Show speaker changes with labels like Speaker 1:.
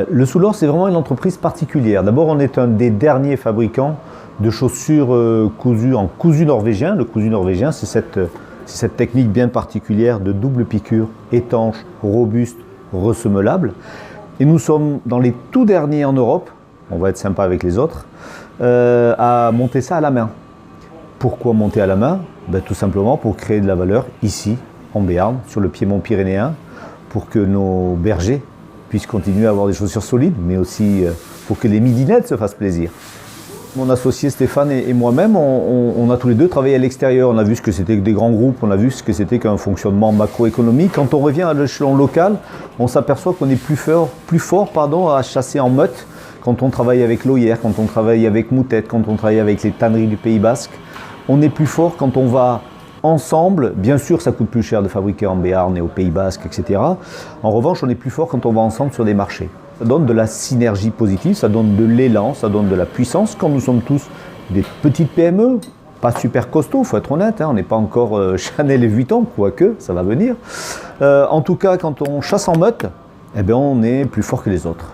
Speaker 1: Le Soulor, c'est vraiment une entreprise particulière. D'abord, on est un des derniers fabricants de chaussures cousues en cousu norvégien. Le cousu norvégien, c'est cette technique bien particulière de double piqûre, étanche, robuste, ressemelable. Et nous sommes dans les tout derniers en Europe, on va être sympa avec les autres, à monter ça à la main. Pourquoi monter à la main? Tout simplement pour créer de la valeur ici, en Béarn, sur le piémont pyrénéen, pour que nos bergers puissent continuer à avoir des chaussures solides, mais aussi pour que les midinettes se fassent plaisir. Mon associé Stéphane et moi-même, on a tous les deux travaillé à l'extérieur. On a vu ce que c'était que des grands groupes, on a vu ce que c'était qu'un fonctionnement macroéconomique. Quand on revient à l'échelon local, on s'aperçoit qu'on est plus fort à chasser en meute quand on travaille avec l'Oyer, quand on travaille avec Moutette, quand on travaille avec les tanneries du Pays Basque. On est plus fort quand on va ensemble. Bien sûr, ça coûte plus cher de fabriquer en Béarn et au Pays Basque, etc. En revanche, on est plus fort quand on va ensemble sur des marchés. Ça donne de la synergie positive, ça donne de l'élan, ça donne de la puissance. Quand nous sommes tous des petites PME, pas super costauds, il faut être honnête, on n'est pas encore Chanel et Vuitton, quoique, ça va venir. En tout cas, quand on chasse en meute, on est plus fort que les autres.